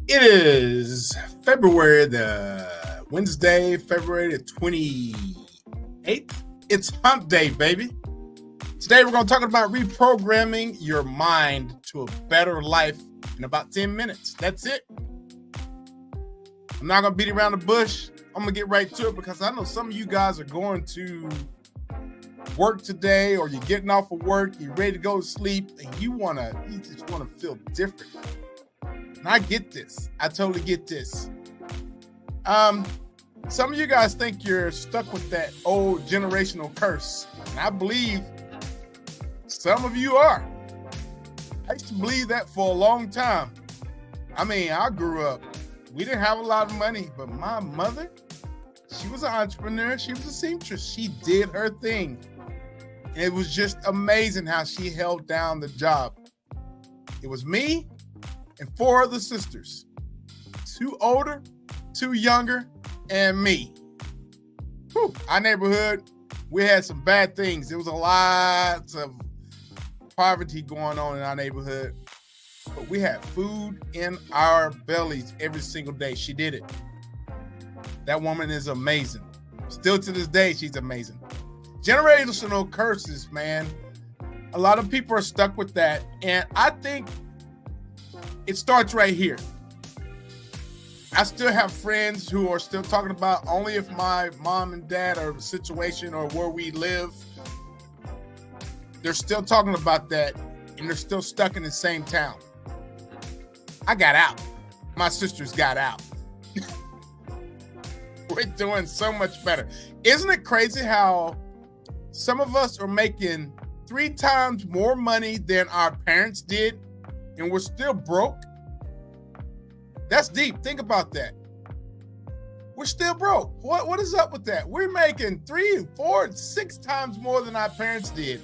It is February the 28th. It's hump day, baby. Today we're going to talk about reprogramming your mind to a better life in about 10 minutes. That's it. I'm not going to beat around the bush. I'm going to get right to it because I know some of you guys are going to work today, or you're getting off of work, you're ready to go to sleep, and you just want to feel different. And I get this. I totally get this. Some of you guys think you're stuck with that old generational curse. And I believe some of you are. I used to believe that for a long time. I mean, I grew up, we didn't have a lot of money, but my mother, she was an entrepreneur. She was a seamstress. She did her thing. And it was just amazing how she held down the job. It was me and 4 other sisters, 2 older, 2 younger, and me. Whew. Our neighborhood, we had some bad things. There was a lot of poverty going on in our neighborhood, but we had food in our bellies every single day. She did it. That woman is amazing. Still to this day, she's amazing. Generational curses, man. A lot of people are stuck with that, and I think it starts right here. I still have friends who are still talking about only if my mom and dad are in a situation or where we live. They're still talking about that, and they're still stuck in the same town. I got out. My sisters got out. We're doing so much better. Isn't it crazy how some of us are making 3 times more money than our parents did, and we're still broke? That's deep. Think about that. We're still broke. What is up with that? We're making 3, 4, 6 times more than our parents did,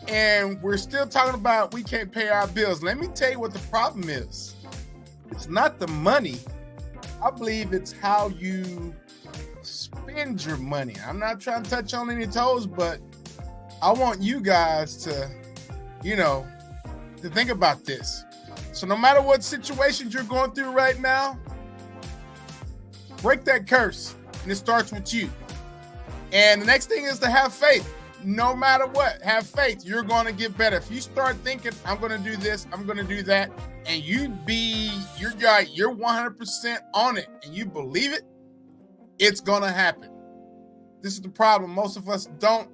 and we're still talking about we can't pay our bills. Let me tell you what the problem is. It's not the money. I believe it's how you spend your money. I'm not trying to touch on any toes, but I want you guys to, to think about this. So no matter what situations you're going through right now, break that curse, and it starts with you. And the next thing is to have faith. No matter what, have faith. You're going to get better. If you start thinking, I'm going to do this, I'm going to do that, and you're 100% on it, and you believe it, it's going to happen. This is the problem. Most of us don't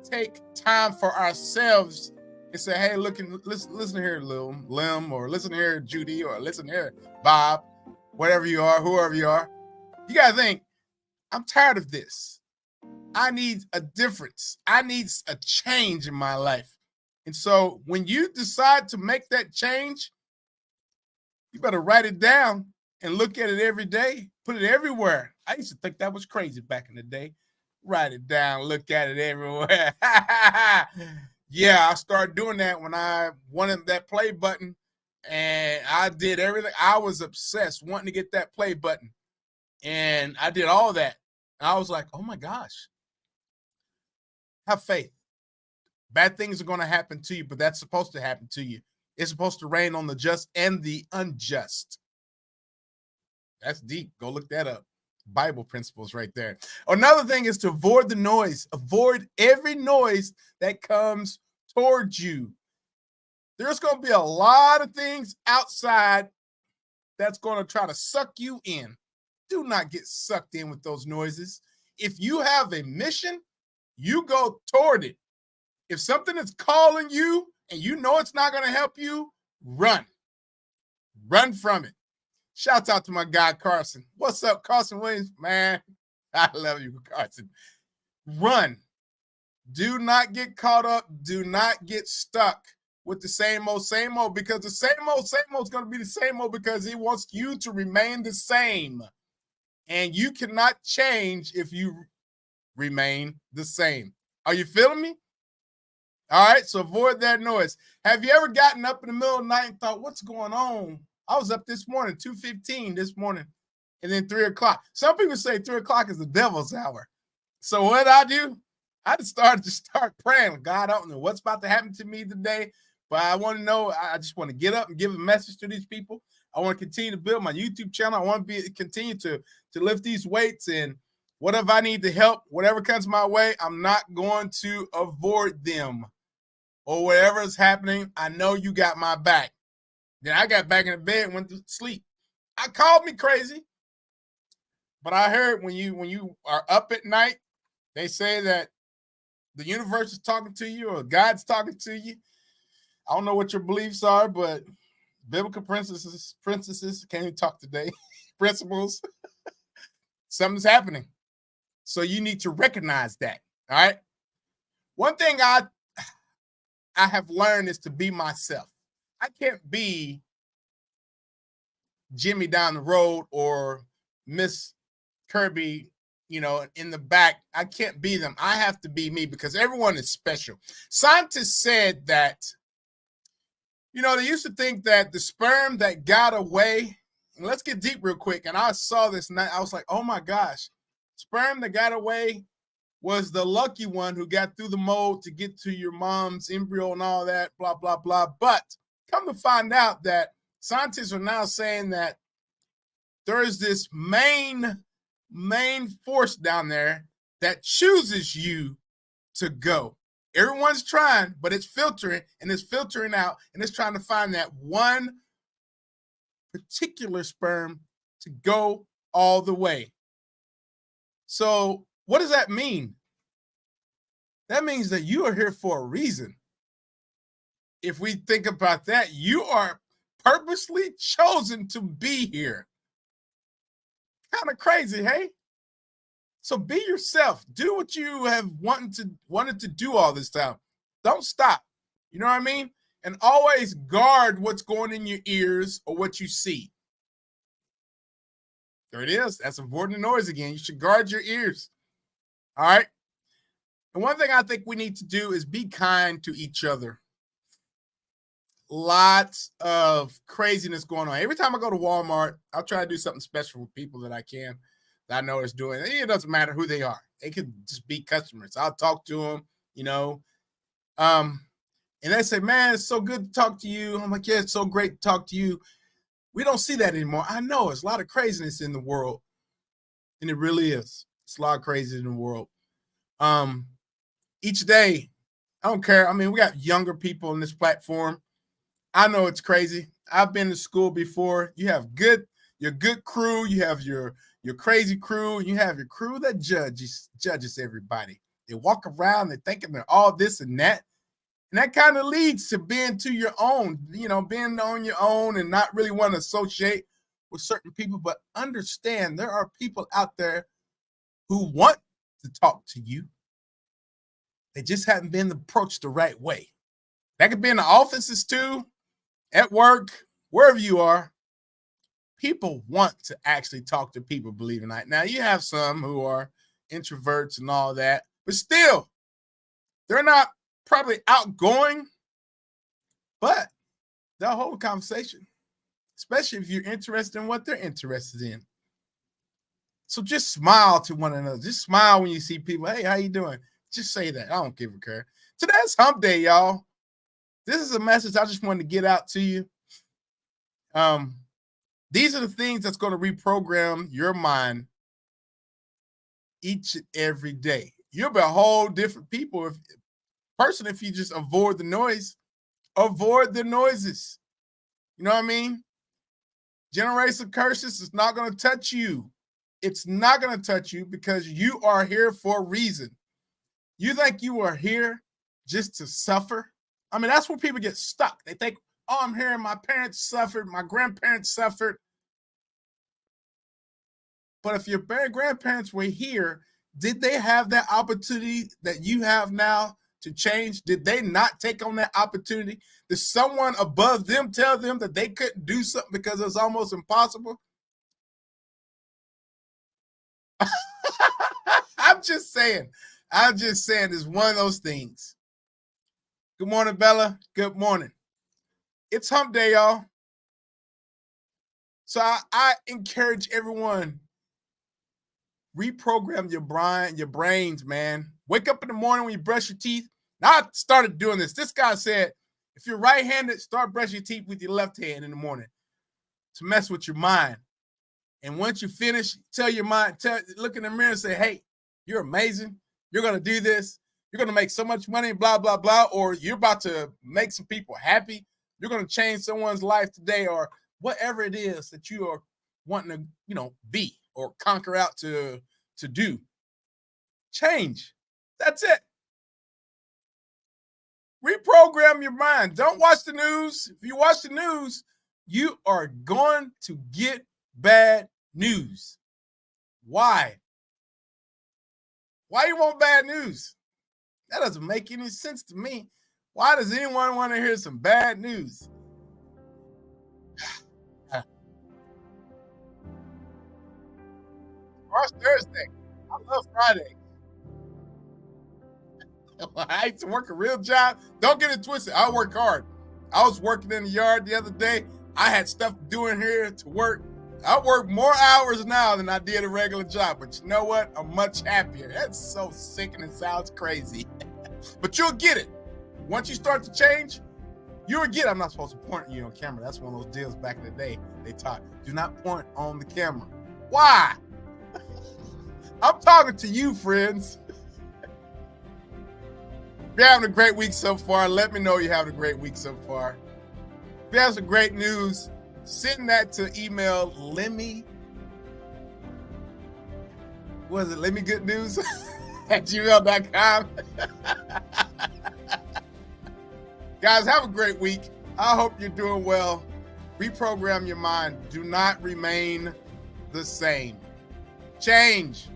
take time for ourselves and say, hey, listen here, Lil Lim, or listen here, Judy, or listen here, Bob, whatever you are, whoever you are. You got to think, I'm tired of this. I need a difference. I need a change in my life. And so when you decide to make that change, you better write it down and look at it every day. Put it everywhere. I used to think that was crazy back in the day. Write it down, look at it everywhere. Yeah, I started doing that when I wanted that play button, and I did everything. I was obsessed wanting to get that play button, and I did all that. And I was like, oh my gosh. Have faith. Bad things are going to happen to you, but that's supposed to happen to you. It's supposed to rain on the just and the unjust. That's deep. Go look that up. Bible principles right there. Another thing is to avoid the noise. Avoid every noise that comes towards you. There's going to be a lot of things outside that's going to try to suck you in. Do not get sucked in with those noises. If you have a mission, you go toward it. If something is calling you and you know it's not going to help you, run. Run from it. Shouts out to my guy, Carson. What's up, Carson Williams? Man, I love you, Carson. Run. Do not get caught up. Do not get stuck with the same old, because the same old is going to be the same old because he wants you to remain the same. And you cannot change if you remain the same. Are you feeling me? All right, so avoid that noise. Have you ever gotten up in the middle of the night and thought, what's going on? I was up this morning, 2:15 this morning, and then 3 o'clock. Some people say 3 o'clock is the devil's hour. So what I do, I just start praying. God, I don't know what's about to happen to me today, but I want to know. I just want to get up and give a message to these people. I want to continue to build my YouTube channel. I want to continue to lift these weights, and whatever I need to help, whatever comes my way, I'm not going to avoid them or whatever is happening. I know you got my back. Then I got back in the bed and went to sleep. I called me crazy, but I heard when you are up at night, they say that the universe is talking to you or God's talking to you. I don't know what your beliefs are, but biblical princesses can't even talk today. Principles, something's happening. So you need to recognize that. All right. One thing I have learned is to be myself. I can't be Jimmy down the road or Miss Kirby, in the back. I can't be them. I have to be me because everyone is special. Scientists said that, they used to think that the sperm that got away, and let's get deep real quick. And I saw this and I was like, oh my gosh, sperm that got away was the lucky one who got through the mold to get to your mom's embryo and all that, blah, blah, blah. But come to find out that scientists are now saying that there is this main force down there that chooses you to go. Everyone's trying, but it's filtering and it's filtering out and it's trying to find that one particular sperm to go all the way. So what does that mean? That means that you are here for a reason. If we think about that, you are purposely chosen to be here. Kind of crazy, hey? So be yourself. Do what you have wanted to do all this time. Don't stop. You know what I mean? And always guard what's going in your ears or what you see. There it is. That's avoiding the noise again. You should guard your ears. All right? And one thing I think we need to do is be kind to each other. Lots of craziness going on. Every time I go to Walmart, I'll try to do something special with people that I can, that I know is doing it. It doesn't matter who they are. They could just be customers. I'll talk to them, and they say, man, it's so good to talk to you. I'm like, yeah, it's so great to talk to you. We don't see that anymore. I know it's a lot of craziness in the world, and it really is. It's a lot of craziness in the world. Each day, I don't care. I mean, we got younger people on this platform. I know it's crazy. I've been to school before. You have your good crew. You have your crazy crew. You have your crew that judges everybody. They walk around, they're thinking they're all this and that. And that kind of leads to being to your own, being on your own and not really want to associate with certain people. But understand there are people out there who want to talk to you. They just haven't been approached the right way. That could be in the offices too, at work, wherever you are. People want to actually talk to people, believe it or not. Now, you have some who are introverts and all that, but still, they're not probably outgoing, but they'll hold a conversation, especially if you're interested in what they're interested in. So just smile to one another. Just smile when you see people. Hey, how you doing? Just say that. I don't give a care. Today's hump day, y'all. This is a message I just wanted to get out to you. These are the things that's going to reprogram your mind each and every day. You'll be a whole different person if you just avoid the noise. Avoid the noises. You know what I mean? Generational curses is not going to touch you. It's not going to touch you because you are here for a reason. You think you are here just to suffer? I mean, that's where people get stuck. They think, oh, I'm here. My parents suffered. My grandparents suffered. But if your grandparents were here, did they have that opportunity that you have now to change? Did they not take on that opportunity? Did someone above them tell them that they couldn't do something because it was almost impossible? I'm just saying it's one of those things. Good morning, Bella. Good morning. It's hump day, y'all. So I encourage everyone, reprogram your brains, man. Wake up in the morning when you brush your teeth. Now I started doing this. This guy said, if you're right-handed, start brushing your teeth with your left hand in the morning. to mess with your mind. And once you finish, tell your mind, look in the mirror and say, hey, you're amazing. You're going to do this. You're going to make so much money, blah, blah, blah. Or you're about to make some people happy. You're going to change someone's life today, or whatever it is that you are wanting to, be or conquer out to do. Change. That's it. Reprogram your mind. Don't watch the news. If you watch the news, you are going to get bad news. Why? Why you want bad news? That doesn't make any sense to me. Why does anyone want to hear some bad news? Tomorrow's Thursday. I love Friday. I hate to work a real job. Don't get it twisted. I work hard. I was working in the yard the other day. I had stuff to do in here to work. I work more hours now than I did a regular job, but you know what? I'm much happier. That's so sickening. Sounds crazy, but you'll get it. Once you start to change, you'll get it. I'm not supposed to point you on camera. That's one of those deals back in the day they taught. Do not point on the camera. Why? I'm talking to you, friends. If you're having a great week so far, let me know you're having a great week so far. If you have some great news, send that to email Lemmy. What is it? Lemmy Good News at gmail.com. Guys, have a great week. I hope you're doing well. Reprogram your mind. Do not remain the same. Change.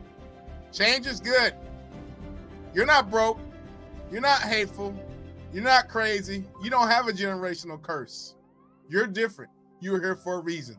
Change is good. You're not broke. You're not hateful. You're not crazy. You don't have a generational curse. You're different. You're here for a reason.